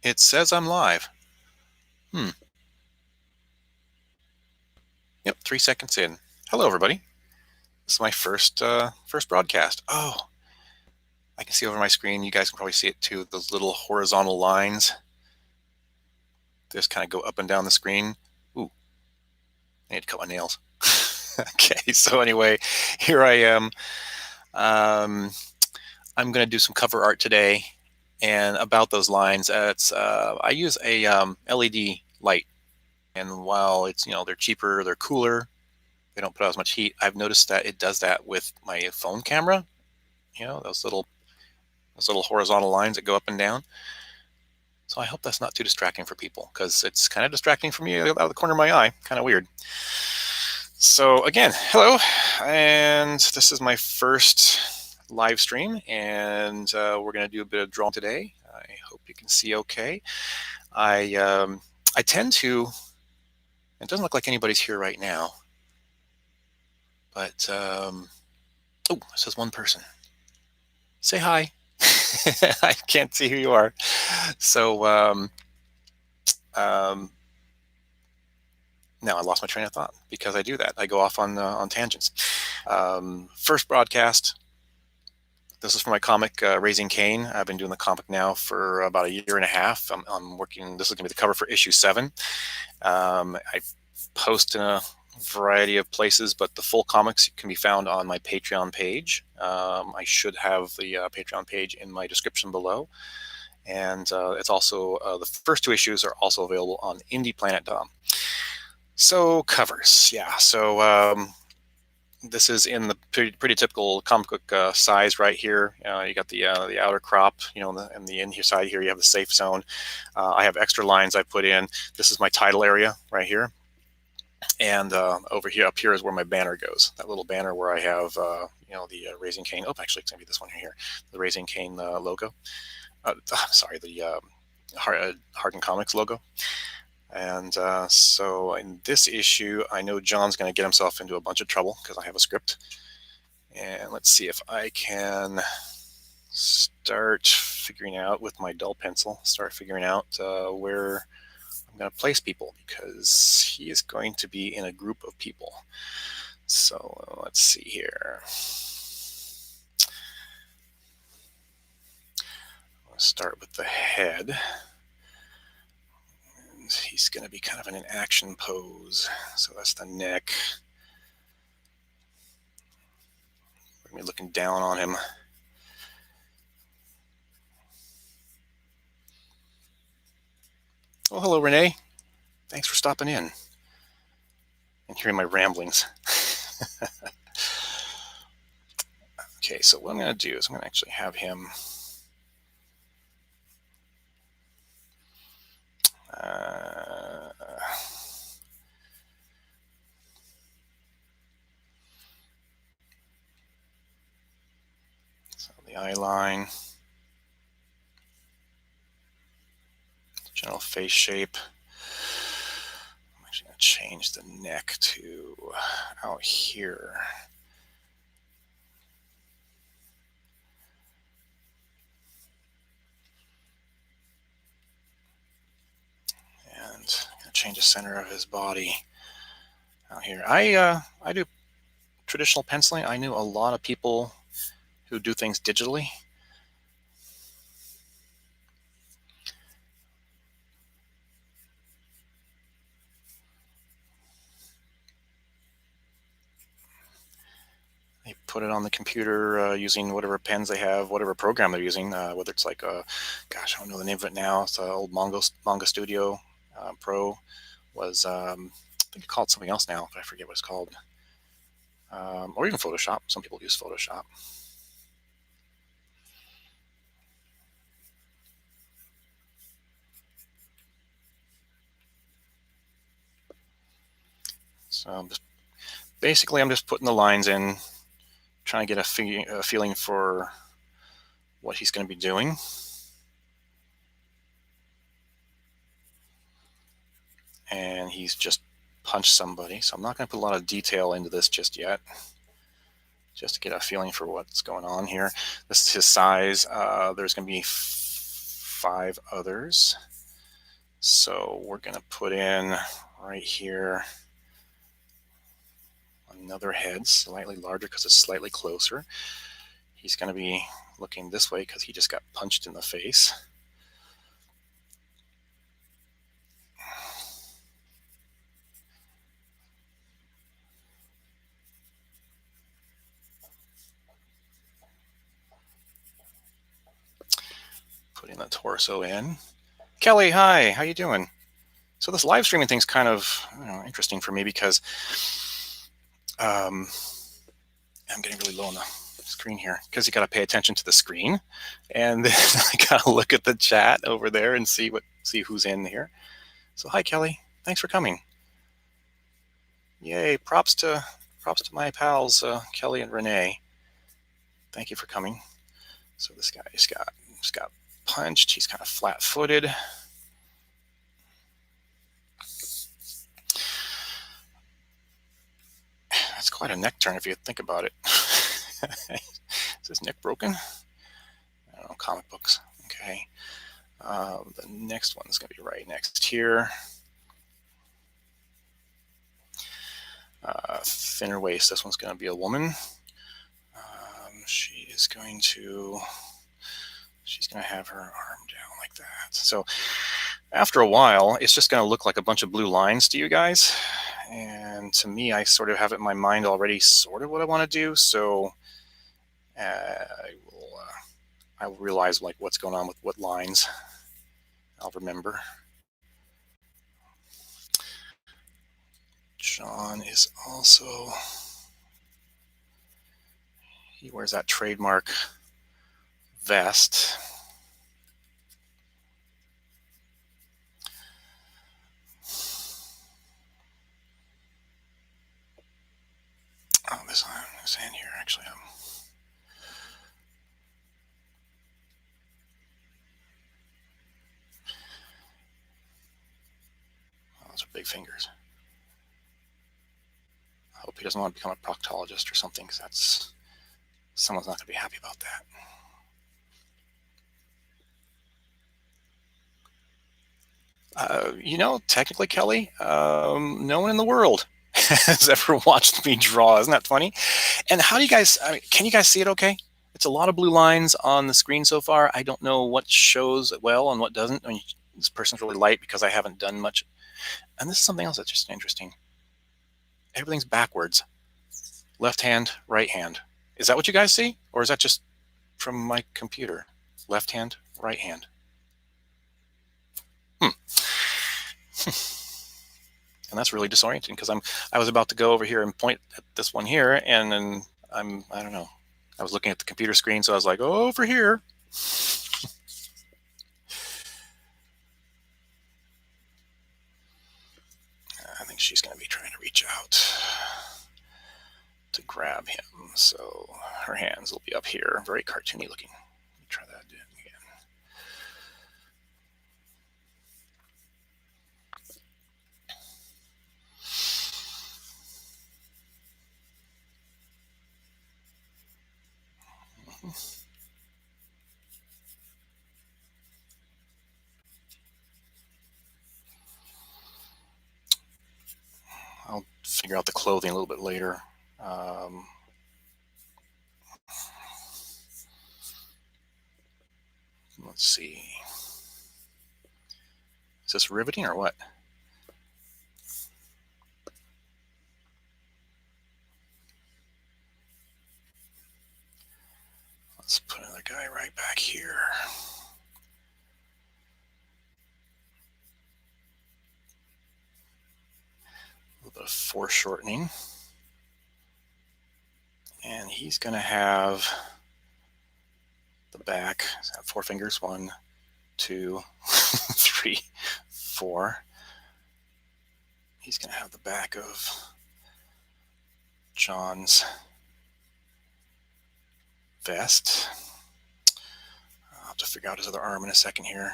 It says I'm live. Yep, 3 seconds in. Hello, everybody. This is my first broadcast. Oh, I can see over my screen. You guys can probably see it too. Those little horizontal lines just kind of go up and down the screen. Ooh, I need to cut my nails. Okay, so anyway, here I am. I'm going to do some cover art today, and about those lines, I use a LED light, and while it's they're cheaper, they're cooler. They don't put out as much heat. I've noticed that it does that with my phone camera. Those little horizontal lines that go up and down. So I hope that's not too distracting for people, because it's kind of distracting for me out of the corner of my eye. Kind of weird. So again, hello, and this is my first live stream, and we're going to do a bit of drawing today. I hope you can see okay. I tend to. It doesn't look like anybody's here right now, but oh, it says one person. Say hi. I can't see who you are. So now I lost my train of thought because I do that. I go off on tangents. First broadcast. This is for my comic, Raising Cain. I've been doing the comic now for about a year and a half. I'm working. This is going to be the cover for issue 7. I post in a variety of places, but the full comics can be found on my Patreon page. I should have the Patreon page in my description below. And it's also the first 2 issues are also available on indieplanet.com. So covers, yeah. So this is in the pretty typical comic book size right here. You got the outer crop, and the inside here you have the safe zone. I have extra lines I put in. This is my title area right here, and over here, up here is where my banner goes. That little banner where I have the Raising Cain. Oh, actually, it's gonna be this one here, the Raising Cain logo. Sorry, the Harden Comics logo. And so in this issue, I know John's going to get himself into a bunch of trouble because I have a script. And let's see if I can start figuring out with my dull pencil, where I'm going to place people, because he is going to be in a group of people. So let's see here. I'll start with the head. He's going to be kind of in an action pose. So that's the neck. We're going to be looking down on him. Oh, hello, Renee. Thanks for stopping in and hearing my ramblings. Okay, so what I'm going to do is I'm going to actually have him so the eye line, general face shape. I'm actually going to change the neck to out here. And I'm going to change the center of his body out here. I do traditional penciling. I knew a lot of people who do things digitally. They put it on the computer using whatever pens they have, whatever program they're using, whether it's like gosh, I don't know the name of it now. It's an old Manga Studio Pro. Was I think it's called something else now, but I forget what it's called. Or even Photoshop. Some people use Photoshop. So I'm just putting the lines in, trying to get a feeling for what he's going to be doing. And he's just punched somebody, so I'm not going to put a lot of detail into this just yet, just to get a feeling for what's going on here. This is his size. There's going to be 5 others. So we're going to put in right here another head, slightly larger because it's slightly closer. He's going to be looking this way because he just got punched in the face. Putting the torso in. Kelly, hi, how you doing? So this live streaming thing's kind of interesting for me because I'm getting really low on the screen here because you got to pay attention to the screen, and then I got to look at the chat over there and see who's in here. So hi, Kelly, thanks for coming. Yay! Props to my pals Kelly and Renee. Thank you for coming. So this guy just got punched. He's kind of flat-footed. That's quite a neck turn if you think about it. Is his neck broken? I don't know, comic books. Okay. The next one's going to be right next here. Thinner waist. This one's going to be a woman. She's going to have her arm down like that. So after a while, it's just going to look like a bunch of blue lines to you guys. And to me, I sort of have it in my mind already sort of what I want to do. So I will realize like what's going on with what lines. I'll remember. John is also, he wears that trademark vest. Oh, this hand here actually. Those are big fingers. I hope he doesn't want to become a proctologist or something, because someone's not going to be happy about that. Technically, Kelly, no one in the world has ever watched me draw. Isn't that funny? And how do you guys, can you guys see it okay? It's a lot of blue lines on the screen so far. I don't know what shows well and what doesn't. I mean, this person's really light because I haven't done much. And this is something else that's just interesting. Everything's backwards. Left hand, right hand. Is that what you guys see? Or is that just from my computer? Left hand, right hand. And that's really disorienting because I was about to go over here and point at this one here, and then I don't know. I was looking at the computer screen, so I was like, oh, over here. I think she's going to be trying to reach out to grab him. So her hands will be up here, very cartoony looking. Let me try that again. I'll figure out the clothing a little bit later. Let's see. Is this riveting or what? Let's put another guy right back here. A little bit of foreshortening. And he's going to have the back, 4 fingers, 1, 2, 3, 4. He's going to have the back of John's vest. I'll have to figure out his other arm in a second here.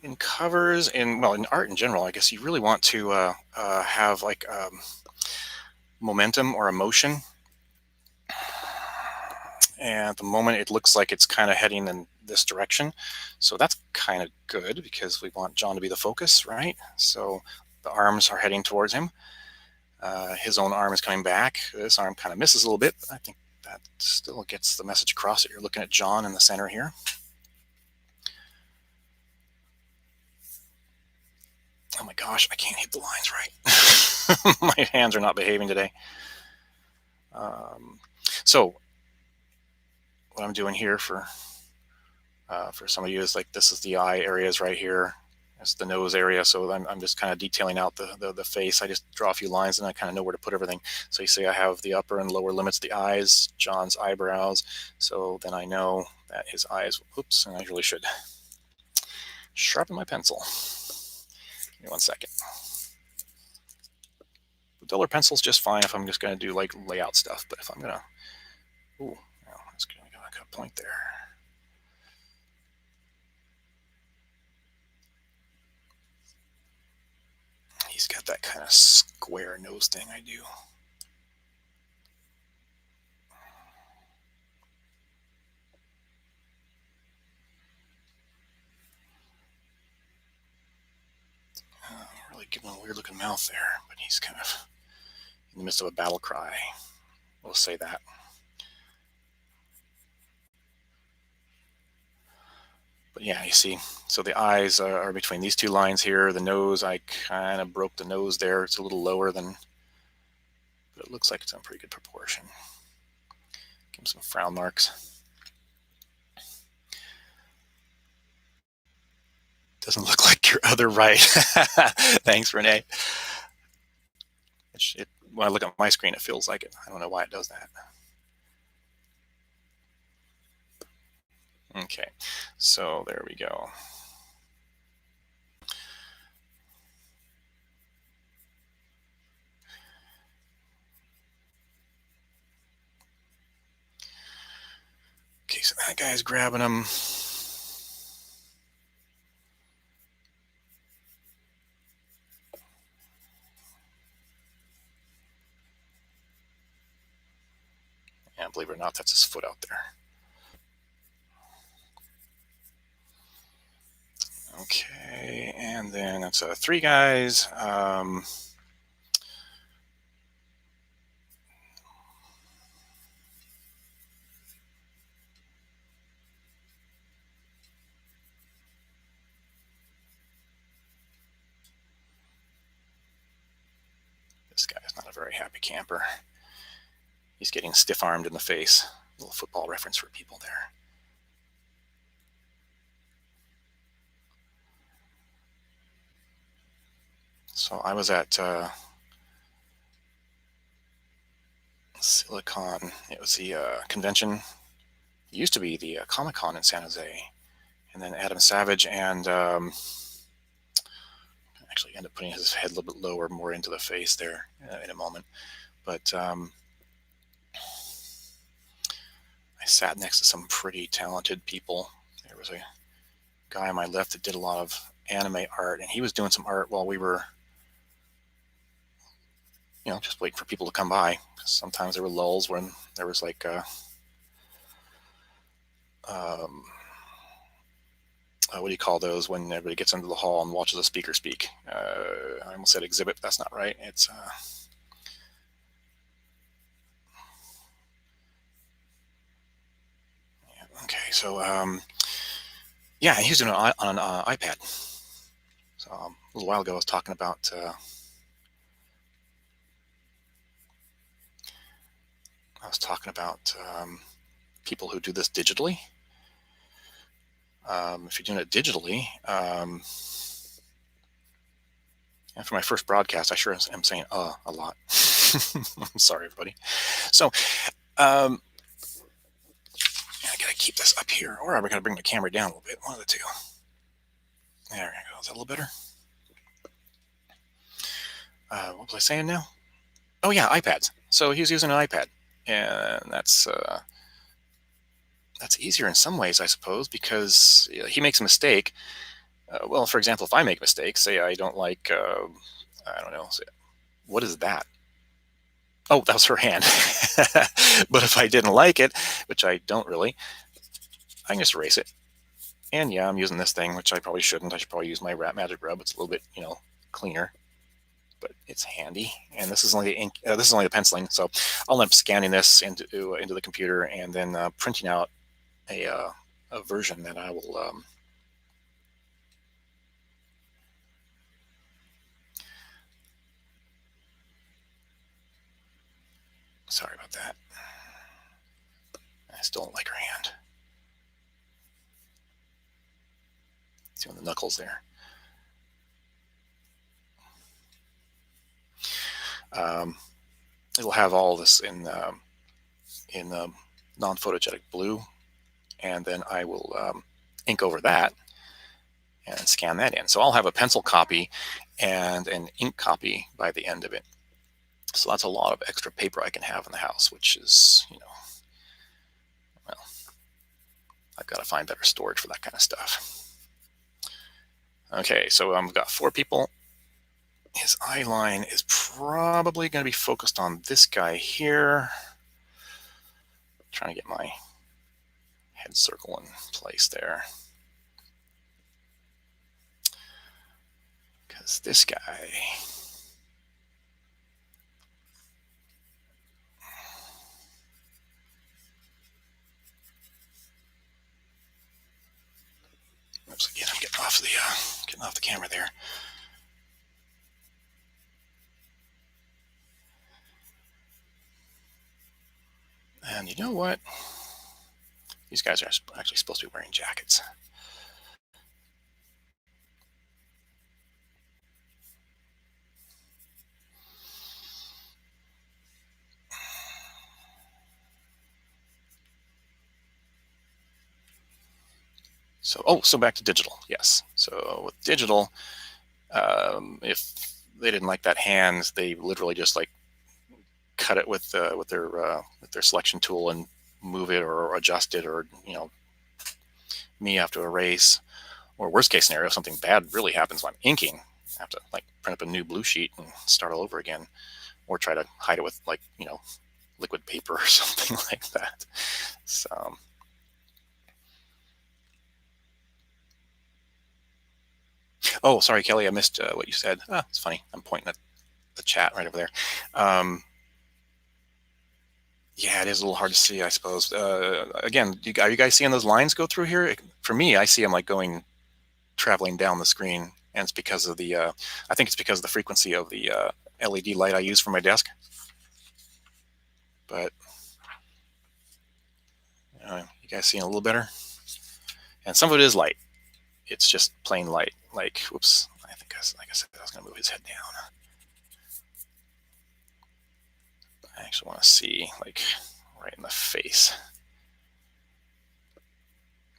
In covers, in art in general, I guess you really want to have like momentum or emotion. And at the moment, it looks like it's kind of heading in this direction. So that's kind of good because we want John to be the focus, right? So the arms are heading towards him. His own arm is coming back. This arm kind of misses a little bit, but I think that still gets the message across that you're looking at John in the center here. Oh my gosh, I can't hit the lines right. My hands are not behaving today. So what I'm doing here for some of you is like, this is the eye areas right here. That's the nose area. So I'm just kind of detailing out the face. I just draw a few lines and I kind of know where to put everything. So you see I have the upper and lower limits of the eyes, John's eyebrows. So then I know that his eyes, oops, and I really should sharpen my pencil. Give me 1 second. The duller pencil's just fine if I'm just going to do like layout stuff. But if I'm going to, ooh, that's good. I got a point there. He's got that kind of square nose thing I do. Really giving him a weird looking mouth there, but he's kind of in the midst of a battle cry. We'll say that. But yeah, you see, so the eyes are between these two lines here. The nose, I kind of broke the nose there. It's a little lower than, but it looks like it's in pretty good proportion. Give him some frown marks. Doesn't look like your other right. Thanks, Renee. When I look at my screen, it feels like it. I don't know why it does that. Okay, so there we go. Okay, so that guy's grabbing him. And believe it or not, that's his foot out there. Okay, and then that's 3 guys. This guy's not a very happy camper. He's getting stiff-armed in the face. A little football reference for people there. So I was at Silicon. It was the convention. It used to be the Comic-Con in San Jose. And then Adam Savage and actually end up putting his head a little bit lower, more into the face there in a moment. But I sat next to some pretty talented people. There was a guy on my left that did a lot of anime art, and he was doing some art while we were, just waiting for people to come by. Sometimes there were lulls when there was like what do you call those when everybody gets into the hall and watches a speaker speak? I almost said exhibit, but that's not right. It's okay. So yeah, he was doing it on an iPad. So a little while ago, I was talking about people who do this digitally. If you're doing it digitally, and for my first broadcast, I sure am saying a lot. I'm sorry, everybody. So I gotta keep this up here, or I'm gonna bring the camera down a little bit. One of the two. There we go. Is that a little better? What was I saying now? Oh yeah, iPads. So he's using an iPad, and that's easier in some ways, I suppose, because he makes a mistake. Well, for example, if I make a mistake, say I don't like, I don't know, say, what is that? Oh, that was her hand. But if I didn't like it, which I don't really, I can just erase it. And yeah, I'm using this thing, which I probably shouldn't. I should probably use my Magic Rub. It's a little bit, cleaner, but it's handy. And this is only the ink. This is only the penciling, so I'll end up scanning this into the computer and then printing out a version that I will. Sorry about that. I still don't like her hand. See on the knuckles there. It'll have all this in non-photogenic blue, and then I will ink over that and scan that in. So I'll have a pencil copy and an ink copy by the end of it. So that's a lot of extra paper I can have in the house, which is, well, I've got to find better storage for that kind of stuff. Okay, so I've got 4 people. His eye line is probably going to be focused on this guy here. Trying to get my head circle in place there. Because this guy, oops, again, I'm getting off the camera there. And you know what? These guys are actually supposed to be wearing jackets. So back to digital. Yes. So with digital, if they didn't like that hand, they literally just like cut it with their selection tool and move it or adjust it, or me have to erase, or worst case scenario, if something bad really happens when I'm inking, I have to like print up a new blue sheet and start all over again, or try to hide it with like liquid paper or something like that. So oh, sorry, Kelly, I missed what you said. It's funny, I'm pointing at the chat right over there. Yeah, it is a little hard to see, I suppose. Again, are you guys seeing those lines go through here? For me, I see them like traveling down the screen, and it's because of the I think it's because of the frequency of the LED light I use for my desk. But you guys seeing a little better? And some of it is light. It's just plain light. Like, whoops, I think like I said, I was going to move his head down. I actually want to see like right in the face.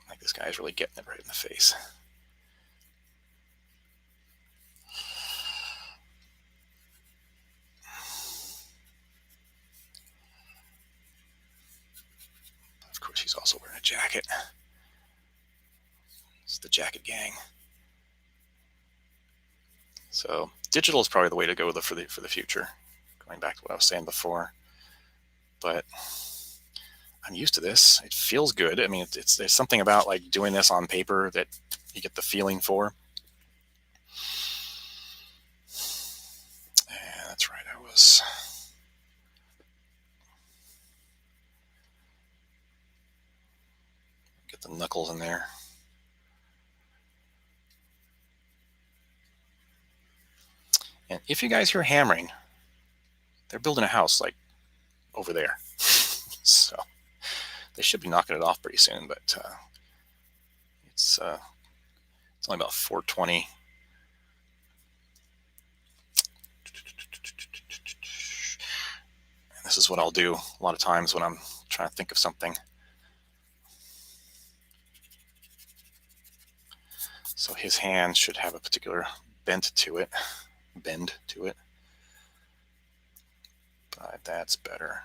Like this guy's really getting it right in the face. Of course, he's also wearing a jacket. It's the jacket gang. So digital is probably the way to go for the future. Going back to what I was saying before, but I'm used to this. It feels good. I mean, there's something about like doing this on paper that you get the feeling for. Yeah, that's right. I was. Get the knuckles in there. And if you guys hear hammering, they're building a house like over there. So they should be knocking it off pretty soon, but it's only about 4:20. And this is what I'll do a lot of times when I'm trying to think of something. So his hand should have a particular bend to it. But that's better.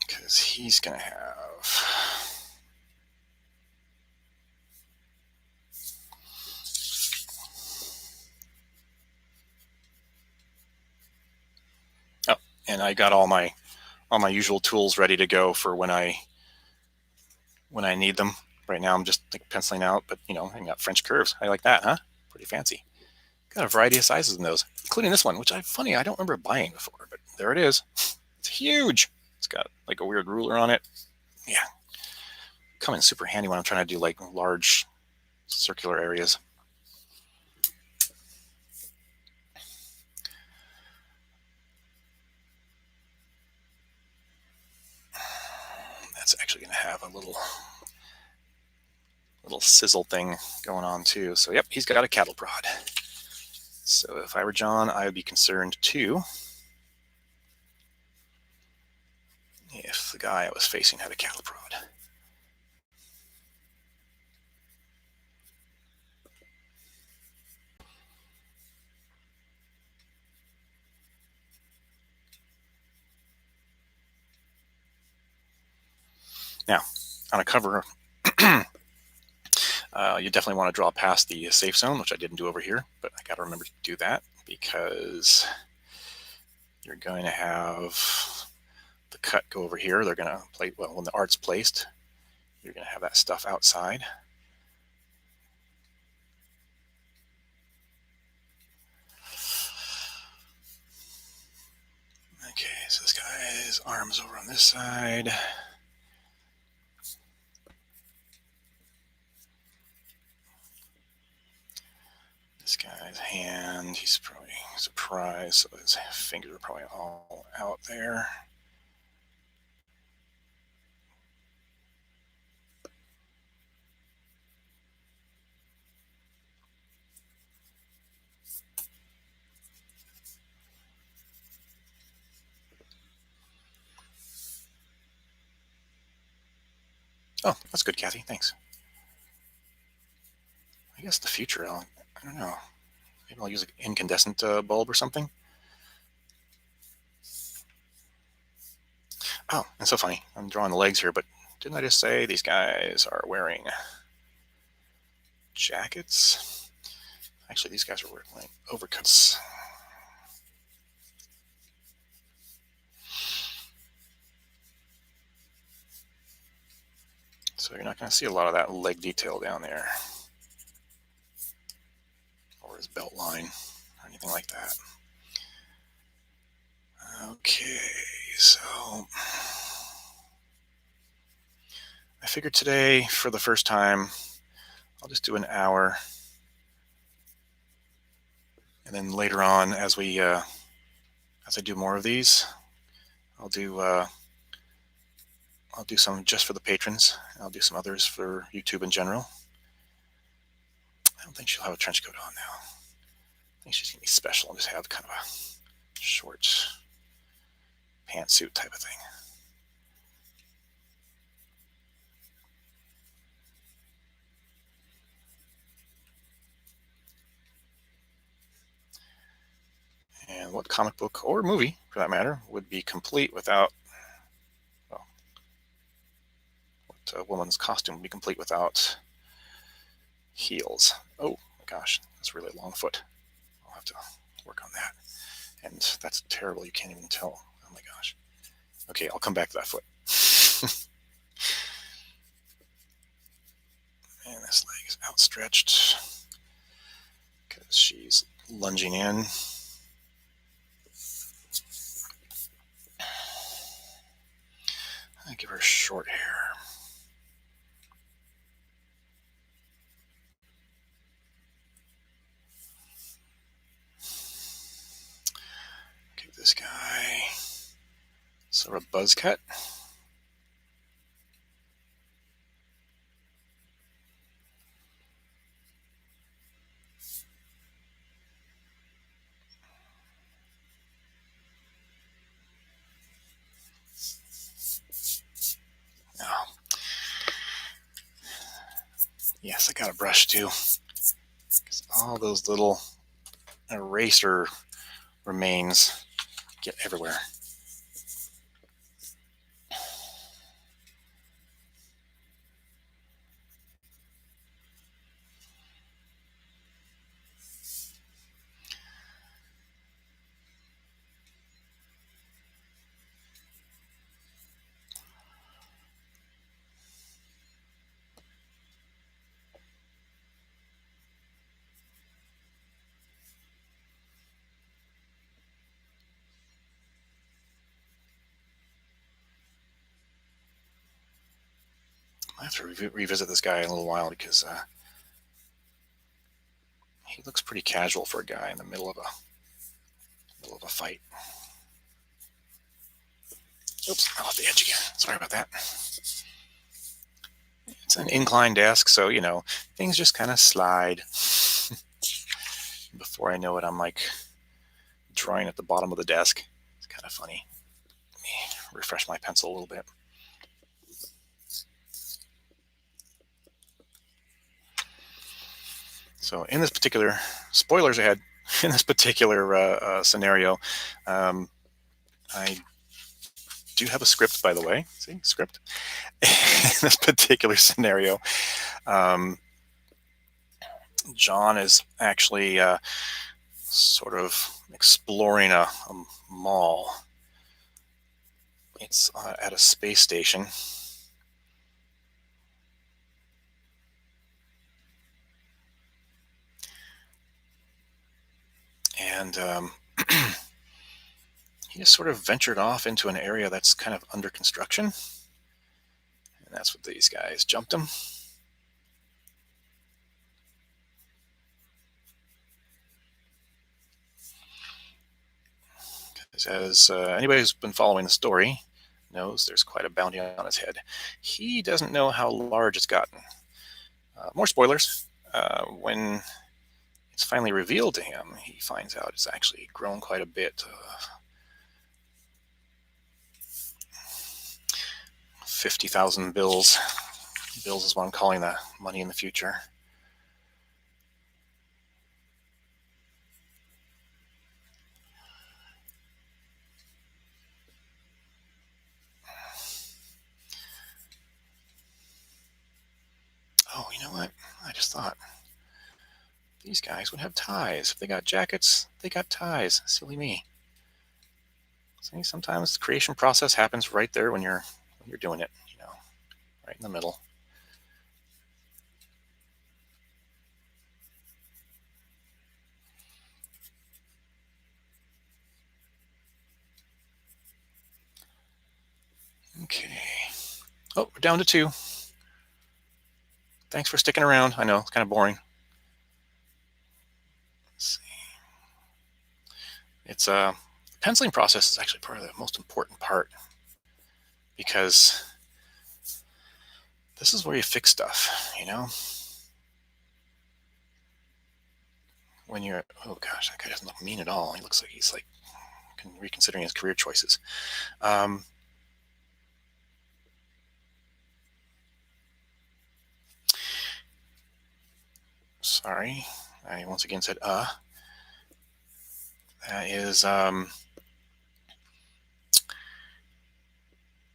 Because he's going to have... and I got all my usual tools ready to go for when I need them. Right now I'm just like penciling out, but I got French curves. I like that, huh? Pretty fancy. Got a variety of sizes in those, including this one, which I don't remember buying before, but there it is. It's huge. It's got like a weird ruler on it. Yeah, come in super handy when I'm trying to do like large circular areas. That's actually going to have a little sizzle thing going on too. So yep, he's got a cattle prod. So if I were John, I would be concerned too if the guy I was facing had a cattle prod. Now, on a cover, you definitely want to draw past the safe zone, which I didn't do over here, but I got to remember to do that because you're going to have the cut go over here. They're going to play, well, when the art's placed, you're going to have that stuff outside. Okay, so this guy's arm's over on this side. This guy's hand, he's probably surprised, so his fingers are probably all out there. Oh, that's good, Kathy. Thanks. I guess the future, I don't know. Maybe I'll use an incandescent bulb or something. Oh, that's so funny. I'm drawing the legs here, but didn't I just say these guys are wearing jackets? Actually, these guys are wearing overcoats. So you're not going to see a lot of that leg detail down there, or his belt line, or anything like that. Okay, so I figured today, for the first time, I'll just do an hour, and then later on, as I do more of these, I'll do some just for the patrons. I'll do some others for YouTube in general. I don't think she'll have a trench coat on now. I think she's gonna be special and just have kind of a short pantsuit type of thing. And what comic book or movie, for that matter, would be complete without, well, what woman's costume would be complete without heels? Oh my gosh, that's a really long foot. I'll have to work on that. And that's terrible. You can't even tell. Oh my gosh. Okay, I'll come back to that foot. And this leg is outstretched because she's lunging in. I give her short hair. Give this guy sort of a buzz cut. Now, yes, I got a brush too. All those little eraser remains get everywhere. have to revisit this guy in a little while because he looks pretty casual for a guy in the middle of a fight. Oops, I'm off the edge again. Sorry about that. It's an inclined desk, so things just kind of slide. Before I know it, I'm like drawing at the bottom of the desk. It's kind of funny. Let me refresh my pencil a little bit. So in this particular, spoilers ahead, in this particular scenario, I do have a script, by the way. See, script. In this particular scenario, John is actually sort of exploring a mall. It's at a space station. And he just sort of ventured off into an area that's kind of under construction. And that's what these guys jumped him. As anybody who's been following the story knows, there's quite a bounty on his head. He doesn't know how large it's gotten. More spoilers. When it's finally revealed to him, he finds out it's actually grown quite a bit. 50,000 bills. Bills is what I'm calling the money in the future. Oh, you know what? I just thought these guys would have ties. If they got jackets, they got ties. Silly me. See, sometimes the creation process happens right there when you're doing it, right in the middle. Okay. Oh, we're down to 2. Thanks for sticking around. I know, it's kind of boring. Let's see. It's penciling process is actually part of the most important part, because this is where you fix stuff, When you're, oh gosh, that guy doesn't look mean at all. He looks like he's like reconsidering his career choices. Sorry, I once again said that is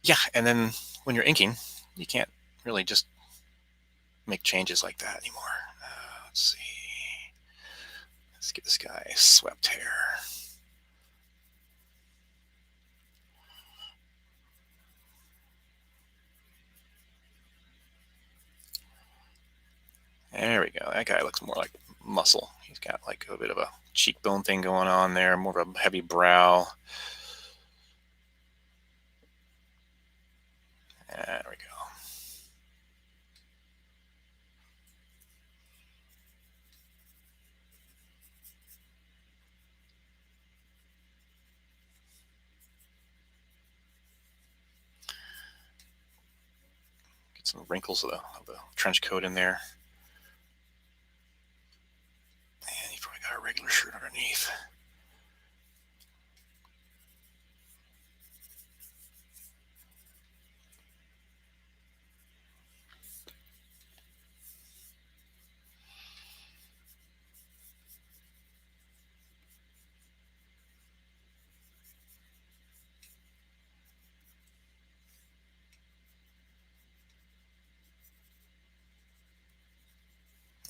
yeah, and then when you're inking, you can't really just make changes like that anymore. Let's see. Let's get this guy swept hair. There we go. That guy looks more like muscle. He's got like a bit of a cheekbone thing going on there, more of a heavy brow. There we go. Get some wrinkles of the trench coat in there. And he probably got a regular shirt underneath.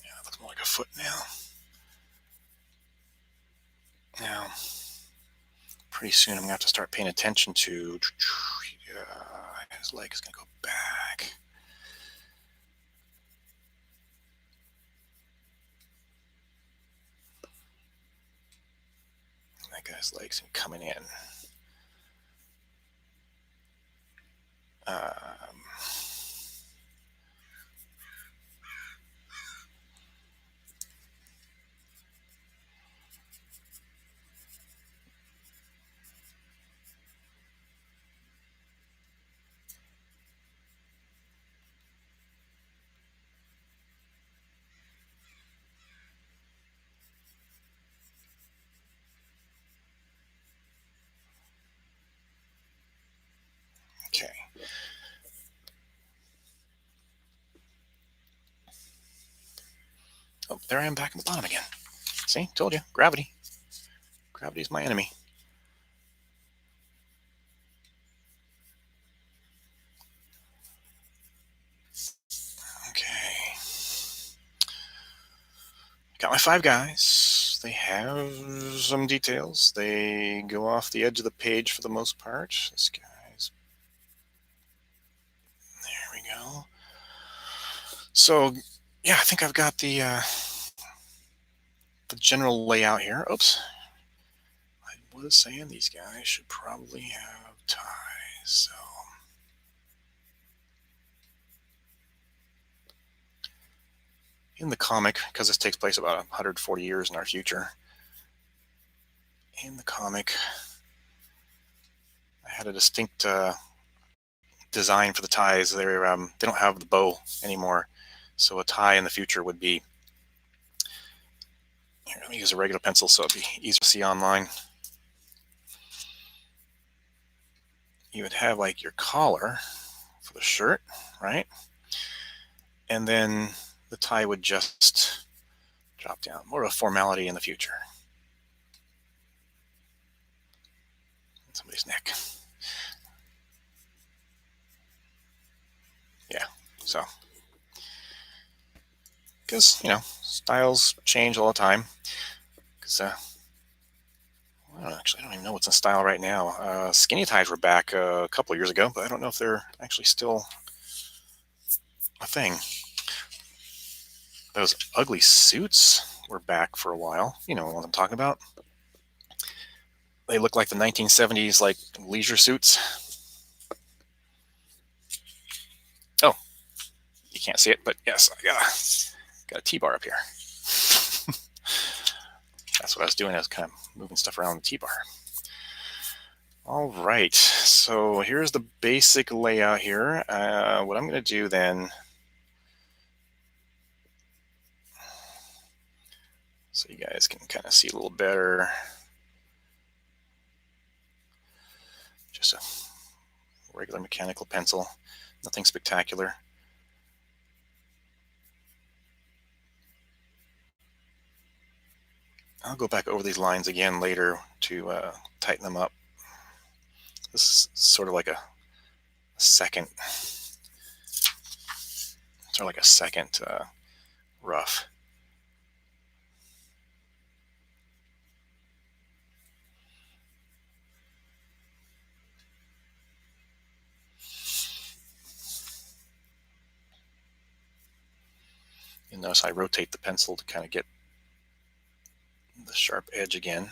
Yeah, it looks more like a foot now. Now, pretty soon I'm going to have to start paying attention to his leg is going to go back. That guy's legs coming in. there I am back at the bottom again. See, told you, gravity. Gravity is my enemy. Okay. Got my 5 guys. They have some details. They go off the edge of the page for the most part. This guy's... There we go. So, yeah, I think I've got the general layout here. Oops. I was saying these guys should probably have ties. So, in the comic, because this takes place about 140 years in our future, in the comic, I had a distinct design for the ties. They don't have the bow anymore, so a tie in the future would be... Here, let me use a regular pencil so it'd be easier to see online. You would have like your collar for the shirt, right? And then the tie would just drop down. More of a formality in the future. Somebody's neck. Yeah, so, because, styles change all the time. Because, I don't even know what's in style right now. Skinny ties were back a couple of years ago, but I don't know if they're actually still a thing. Those ugly suits were back for a while. You know what I'm talking about? They look like the 1970s, like, leisure suits. Oh, you can't see it, but yes, I got a T-bar up here. That's what I was doing. I was kind of moving stuff around the T-bar. All right, so here's the basic layout here. What I'm going to do then, so you guys can kind of see a little better, just a regular mechanical pencil, nothing spectacular. I'll go back over these lines again later to tighten them up. This is sort of like a second, rough. You'll notice I rotate the pencil to kind of get the sharp edge again.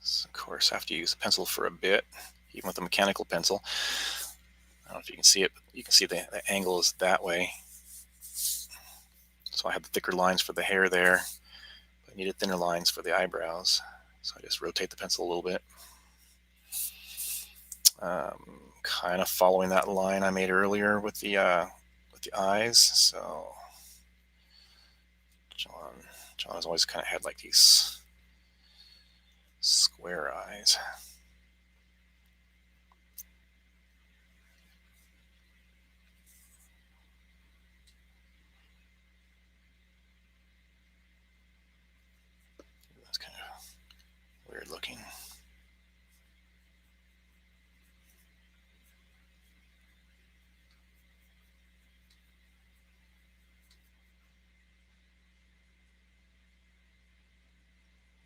So, of course, I have to use the pencil for a bit, even with a mechanical pencil. I don't know if you can see it, but you can see the angle is that way. So I have the thicker lines for the hair there. I needed thinner lines for the eyebrows. So I just rotate the pencil a little bit. Kind of following that line I made earlier with the eyes. So John has always kind of had like these square eyes. That's kind of weird looking.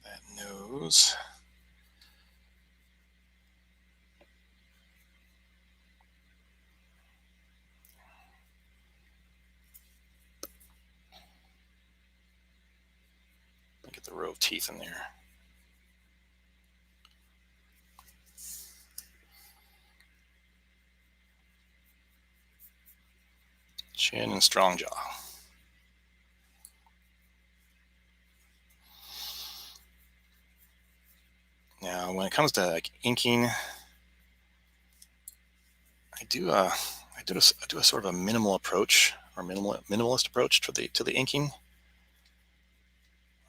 That nose. Get the row of teeth in there. Chin and strong jaw. Now, when it comes to like inking, I do a sort of a minimal approach, or minimalist approach to the inking.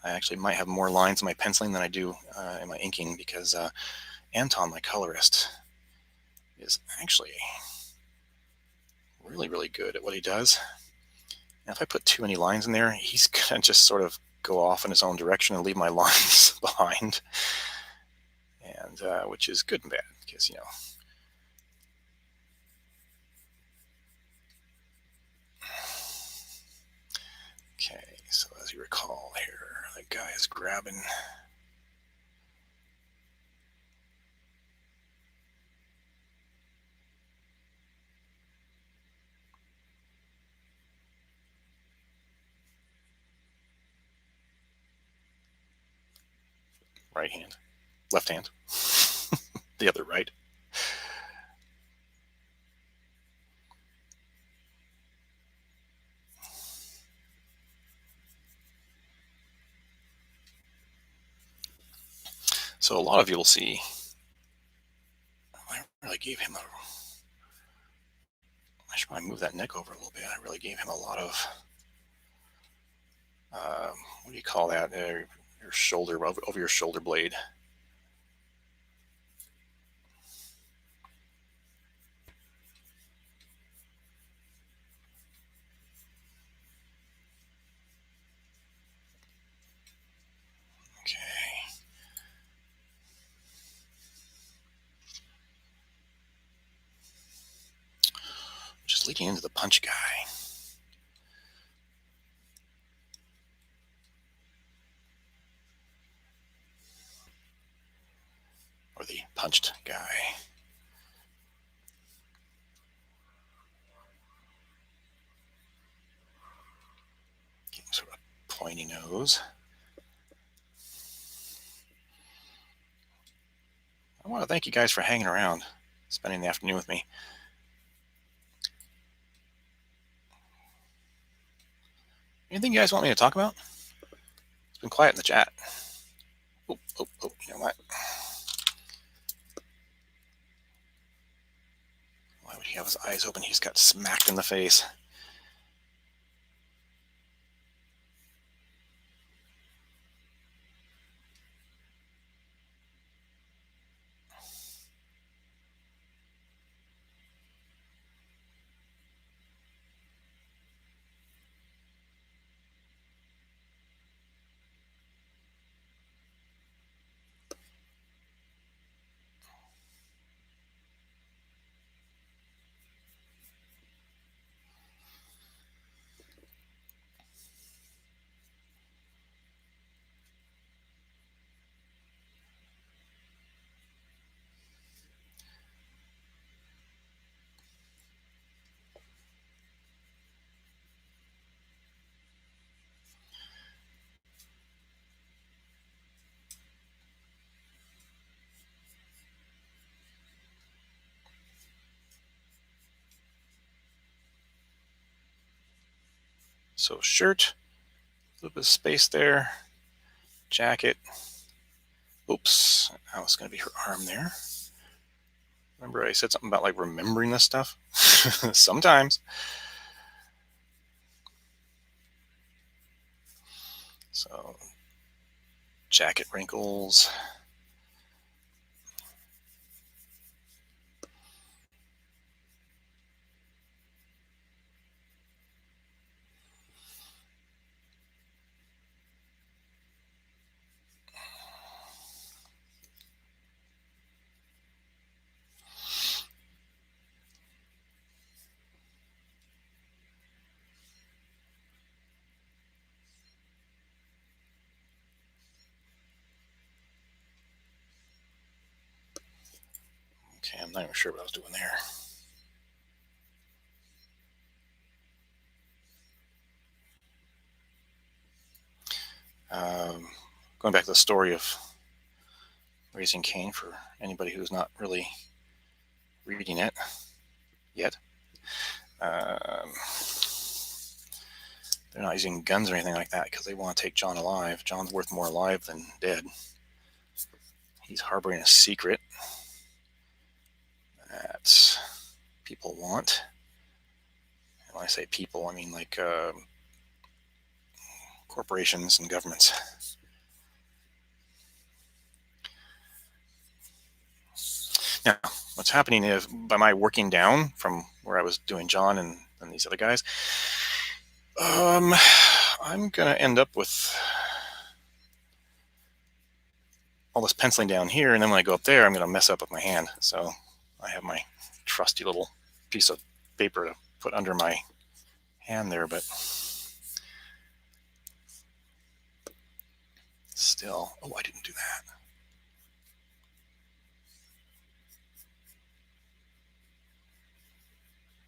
I actually might have more lines in my penciling than I do in my inking, because Anton, my colorist, is actually really, really good at what he does. And if I put too many lines in there, he's going to just sort of go off in his own direction and leave my lines behind. And which is good and bad because, Okay, so as you recall here, the guy is grabbing. Right hand, left hand, the other right. So a lot of you will see, I really gave him I should probably move that neck over a little bit. I really gave him a lot of, what do you call that? Your shoulder, over your shoulder blade. Okay. Just leading into the punch guy. Or the punched guy. Getting sort of pointy nose. I want to thank you guys for hanging around, spending the afternoon with me. Anything you guys want me to talk about? It's been quiet in the chat. Oh, you know what? Why would he have his eyes open? He's got smacked in the face. So shirt, a little bit of space there. Jacket. Oops, that was going to be her arm there. Remember I said something about like remembering this stuff? Sometimes. So jacket wrinkles. Okay, I'm not even sure what I was doing there. Going back to the story of Raising Cain for anybody who's not really reading it yet. They're not using guns or anything like that because they want to take John alive. John's worth more alive than dead. He's harboring a secret that people want. And when I say people, I mean like corporations and governments. Now, what's happening is, by my working down from where I was doing John and these other guys, I'm gonna end up with all this penciling down here, and then when I go up there, I'm gonna mess up with my hand. So I have my trusty little piece of paper to put under my hand there, but still, oh, I didn't do that.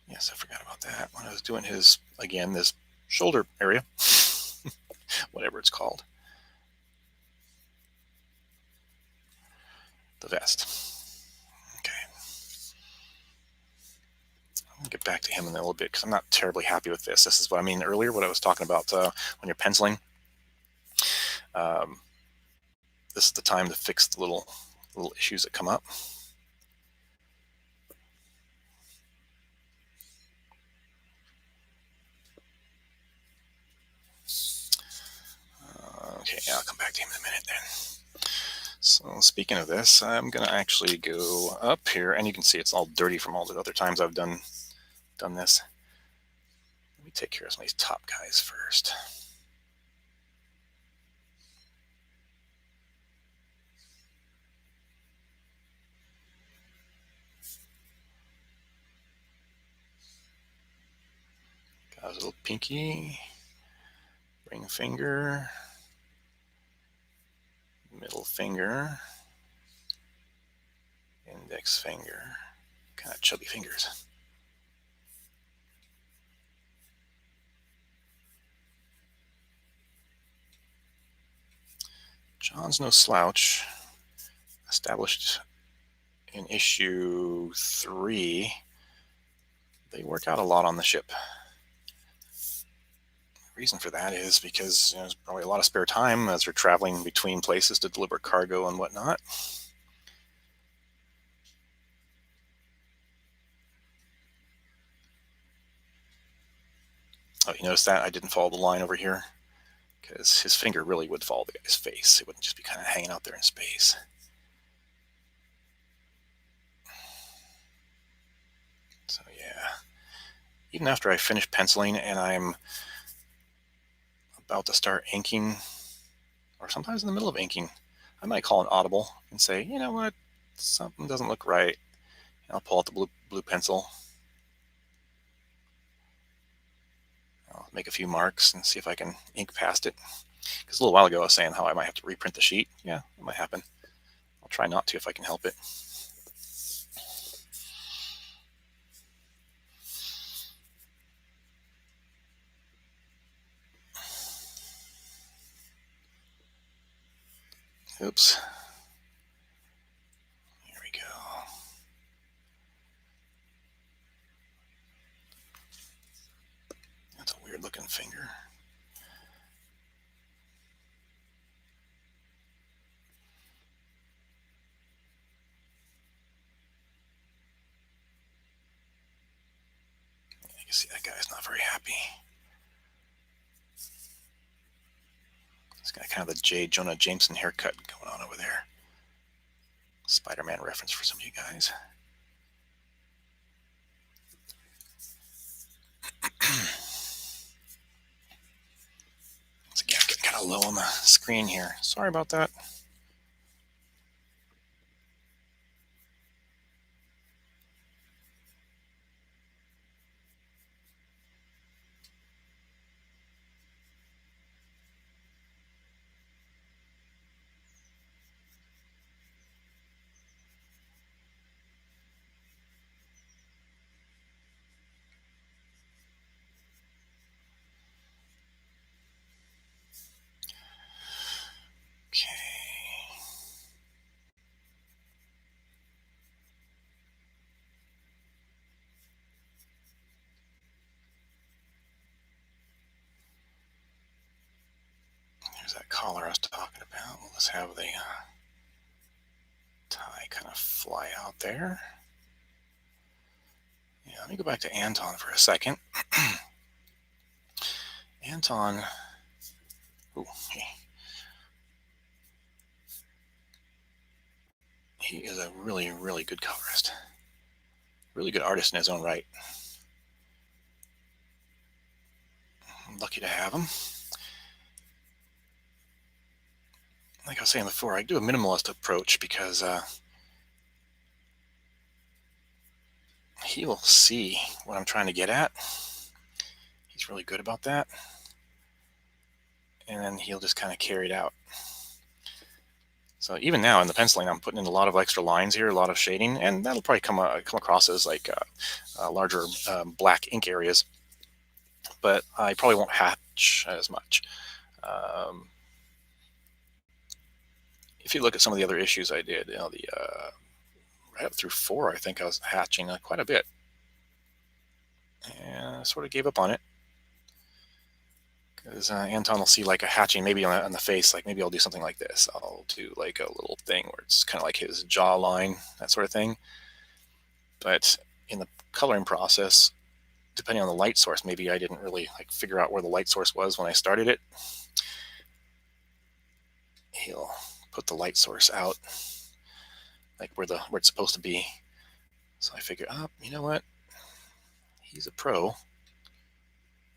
Yes, I forgot about that when I was doing his, again, this shoulder area, whatever it's called, the vest. Okay, I'll get back to him in a little bit because I'm not terribly happy with this. This is what I mean earlier, what I was talking about when you're penciling. Um, this is the time to fix the little issues that come up. Okay, yeah, I'll come back to him in a minute then. So speaking of this, I'm gonna actually go up here, and you can see it's all dirty from all the other times I've done this. Let me take care of some of these top guys first. Got his little pinky, ring finger, middle finger, index finger, kind of chubby fingers. John's no slouch. Established in issue 3, they work out a lot on the ship. The reason for that is because there's probably a lot of spare time as they're traveling between places to deliver cargo and whatnot. Oh, you notice that I didn't follow the line over here? Because his finger really would follow the guy's face. It wouldn't just be kind of hanging out there in space. So yeah, even after I finish penciling and I'm about to start inking, or sometimes in the middle of inking, I might call an audible and say, you know what, something doesn't look right. And I'll pull out the blue pencil. I'll make a few marks and see if I can ink past it. Because a little while ago I was saying how I might have to reprint the sheet. Yeah, it might happen. I'll try not to if I can help it. Oops. Here we go. That's a weird looking finger. You can see that guy's not very happy. He's got kind of the J. Jonah Jameson haircut going on over there. Spider-Man reference for some of you guys. Once again, getting kind of low on the screen here. Sorry about that. Okay. There's that collar I was talking about. Let's have the tie kind of fly out there. Yeah, let me go back to Anton for a second. Anton, ooh, he is a really, really good colorist. Really good artist in his own right. I'm lucky to have him. Like I was saying before, I do a minimalist approach because he will see what I'm trying to get at. He's really good about that. And then he'll just kind of carry it out. So even now in the penciling, I'm putting in a lot of extra lines here, a lot of shading, and that'll probably come across as like larger black ink areas. But I probably won't hatch as much. If you look at some of the other issues I did, the right up through 4, I think I was hatching quite a bit, and I sort of gave up on it because Anton will see like a hatching maybe on the face, like maybe I'll do something like this. I'll do like a little thing where it's kind of like his jawline, that sort of thing. But in the coloring process, depending on the light source, maybe I didn't really like figure out where the light source was when I started it. He'll put the light source out like where it's supposed to be. So I figure, you know what? He's a pro.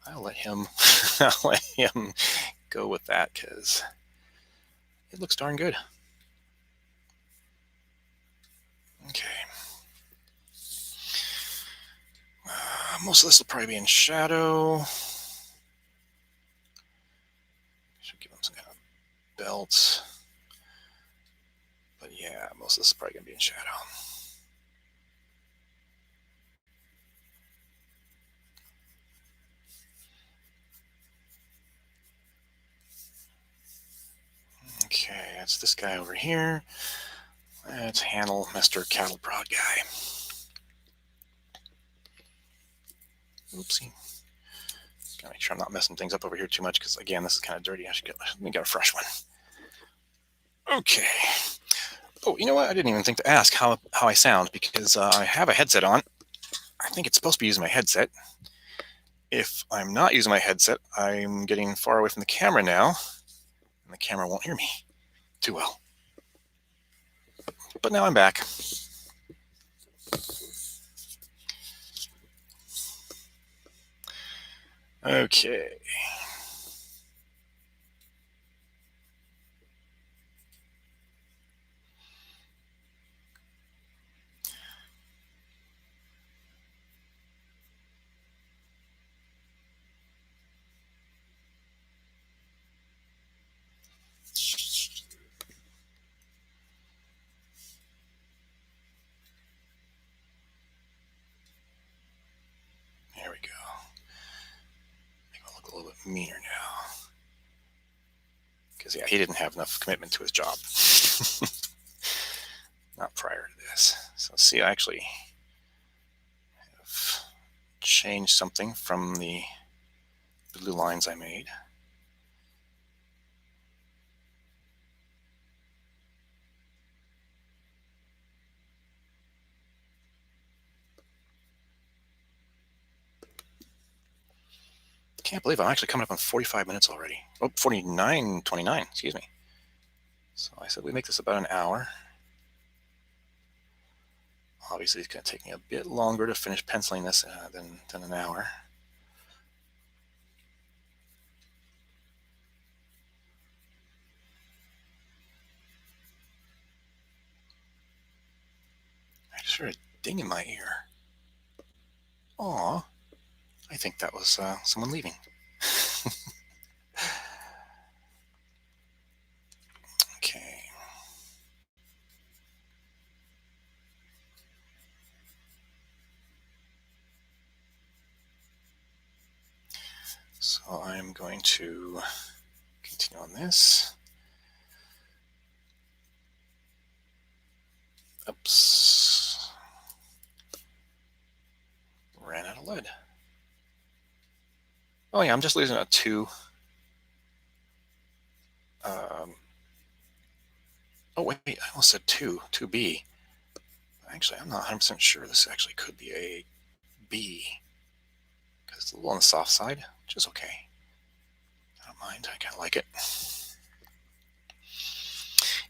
I'll let him go with that because it looks darn good. Okay. Most of this will probably be in shadow. Should give him some kind of belt. But yeah, most of this is probably going to be in shadow. Okay, that's this guy over here. Let's handle Mr. Cattle Prod guy. Oopsie. Gotta make sure I'm not messing things up over here too much because, again, this is kind of dirty. Let me get a fresh one. Okay. Oh, you know what? I didn't even think to ask how I sound because I have a headset on. I think it's supposed to be using my headset. If I'm not using my headset, I'm getting far away from the camera now, and the camera won't hear me too well. But now I'm back. Okay. There we go. Make it look a little bit meaner now. Because, yeah, he didn't have enough commitment to his job. Not prior to this. So, see, I actually have changed something from the blue lines I made. Can't believe I'm actually coming up on 45 minutes already. Oh, 49:29, excuse me. So I said we make this about an hour. Obviously, it's going to take me a bit longer to finish penciling this than an hour. I just heard a ding in my ear. Aw, I think that was someone leaving. Okay. So I'm going to continue on this. Oops. Ran out of lead. Oh yeah, I'm just losing a 2. Oh wait, I almost said 2B. Actually, I'm not 100% sure this actually could be a B. Because it's a little on the soft side, which is okay. I don't mind, I kind of like it.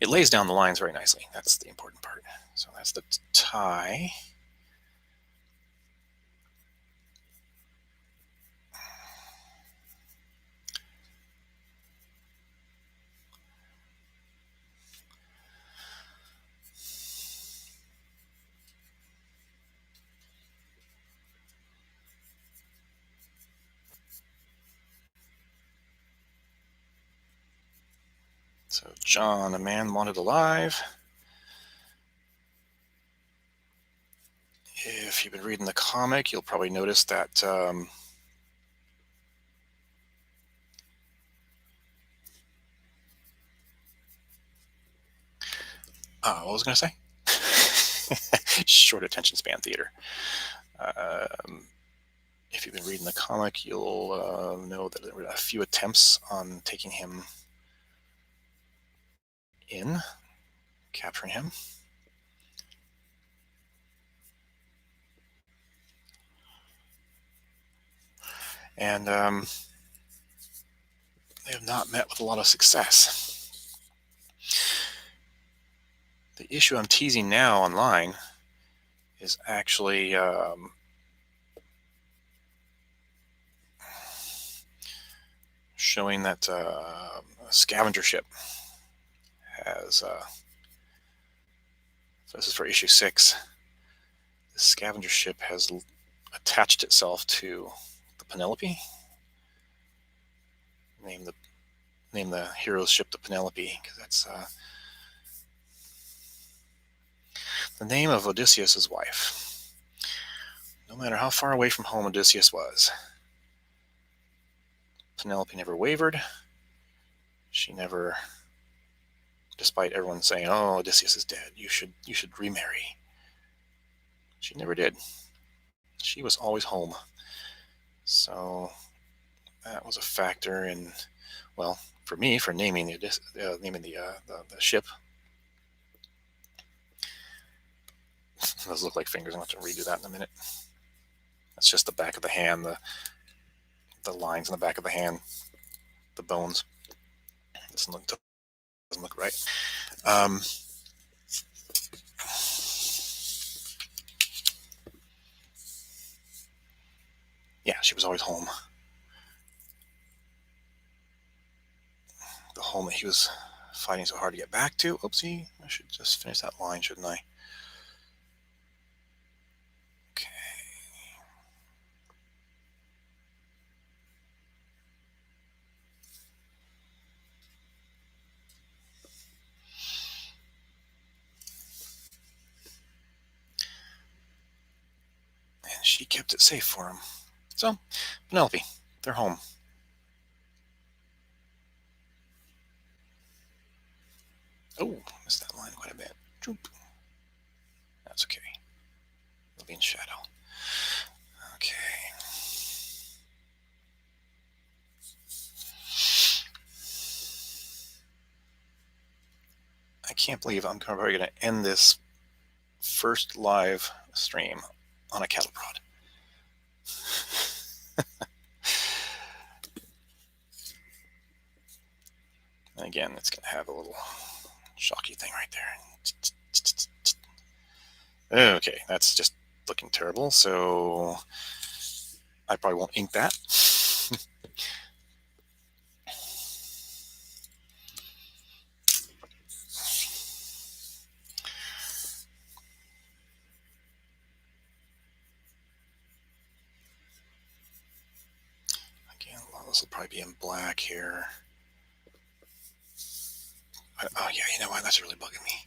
It lays down the lines very nicely. That's the important part. So that's the tie. So John, a man wanted alive. If you've been reading the comic, you'll probably notice that what was I going to say? Short attention span theater. If you've been reading the comic, you'll know that there were a few attempts on taking him in, capturing him. And they have not met with a lot of success. The issue I'm teasing now online is actually showing that a scavenger ship has, so this is for issue 6, the scavenger ship has attached itself to the Penelope. Name the hero's ship the Penelope, because that's the name of Odysseus's wife. No matter how far away from home Odysseus was, Penelope never wavered. She never, despite everyone saying, "Oh, Odysseus is dead. You should remarry." She never did. She was always home. So that was a factor in, well, for me, for naming the ship. Those look like fingers. I'll have to redo that in a minute. That's just the back of the hand, the lines in the back of the hand, the bones. Doesn't look right. Yeah, she was always home. The home that he was fighting so hard to get back to. Oopsie, I should just finish that line, shouldn't I? Okay. And she kept it safe for him. So, Penelope, they're home. Oh, missed that line quite a bit. Droop. That's okay. It'll be in shadow. Okay. I can't believe I'm probably going to end this first live stream on a cattle prod. Again, it's going to have a little shocky thing right there. Okay, that's just looking terrible, so I probably won't ink that. Again, a lot of this will probably be in black here. Oh yeah, you know what? That's really bugging me.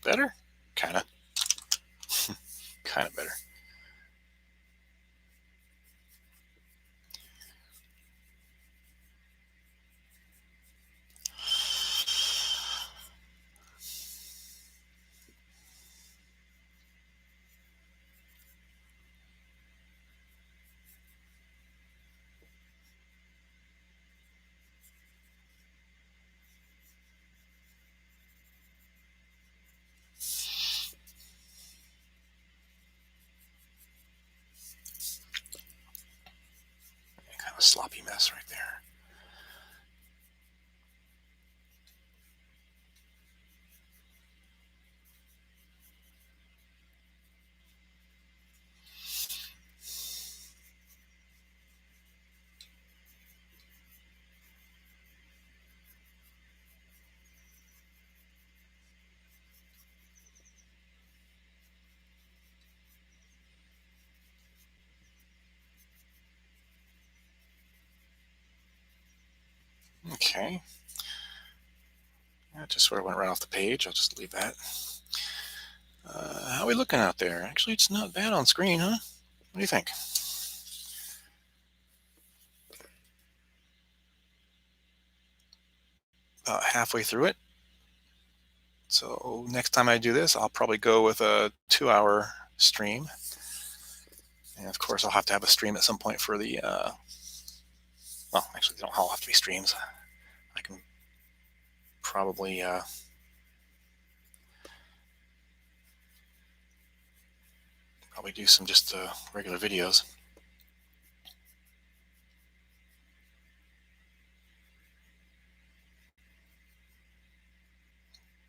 Better? Kind of. Kind of better. Kind of a sloppy mess right there. Okay. That just sort of went right off the page. I'll just leave that. How are we looking out there? Actually, it's not bad on screen, huh? What do you think? About halfway through it. So next time I do this, I'll probably go with a 2-hour stream. And of course, I'll have to have a stream at some point for the, well, actually, they don't all have to be streams. I can probably do some just regular videos.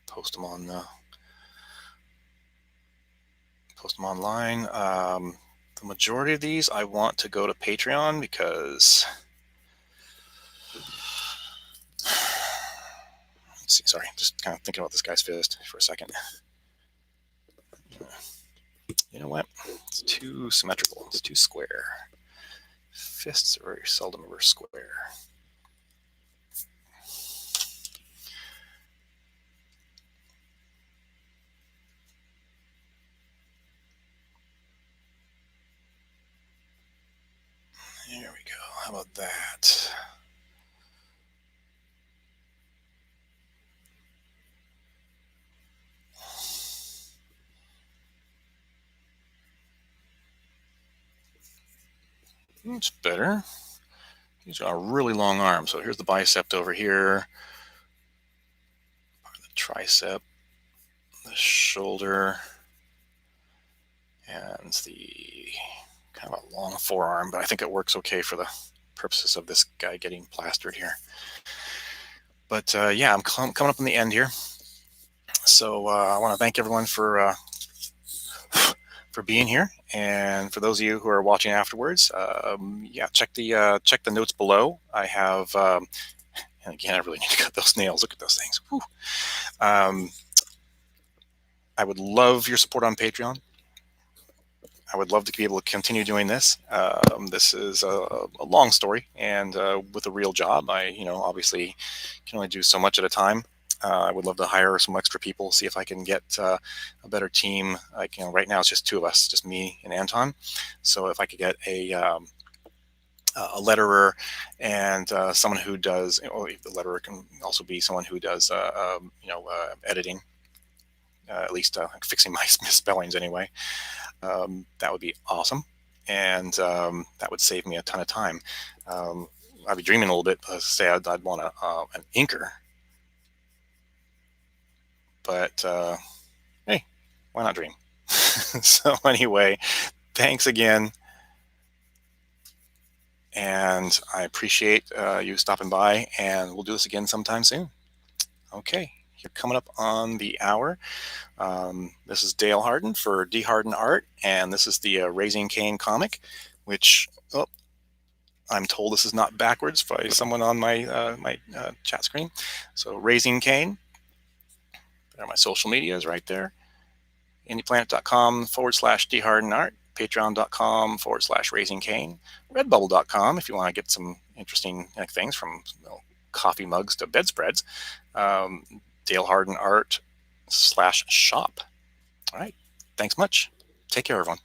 Post them on, post them online. The majority of these I want to go to Patreon because, let's see, sorry, just kind of thinking about this guy's fist for a second. You know what? It's too symmetrical. It's too square. Fists are very seldom ever square. There we go. How about that? It's better. These are really long arms. So here's the bicep over here, the tricep, the shoulder, and the kind of a long forearm. But I think it works okay for the purposes of this guy getting plastered here. But yeah, I'm coming up on the end here. So I want to thank everyone for being here, and for those of you who are watching afterwards, yeah, check the notes below. I have, and again, I really need to cut those nails. Look at those things. I would love your support on Patreon. I would love to be able to continue doing this. This is a long story, and with a real job, I, obviously can only do so much at a time. I would love to hire some extra people, see if I can get a better team. Like, right now it's just two of us, just me and Anton. So if I could get a letterer and someone who does, the letterer can also be someone who does, editing, at least fixing my misspellings anyway. That would be awesome, and that would save me a ton of time. I'd be dreaming a little bit. Say I'd want an inker, but hey, why not dream? So anyway, thanks again, and I appreciate you stopping by, and we'll do this again sometime soon. Okay, you're coming up on the hour. This is D.Harden for D.Harden Art, and this is the Raising Cain comic, which, oh, I'm told this is not backwards by someone on my chat screen. So Raising Cain. There are my social medias right there. indieplanet.com/dhardenart, patreon.com/Raising Cain, redbubble.com if you want to get some interesting things from coffee mugs to bedspreads. Dale Harden Art /shop. All right. Thanks much. Take care, everyone.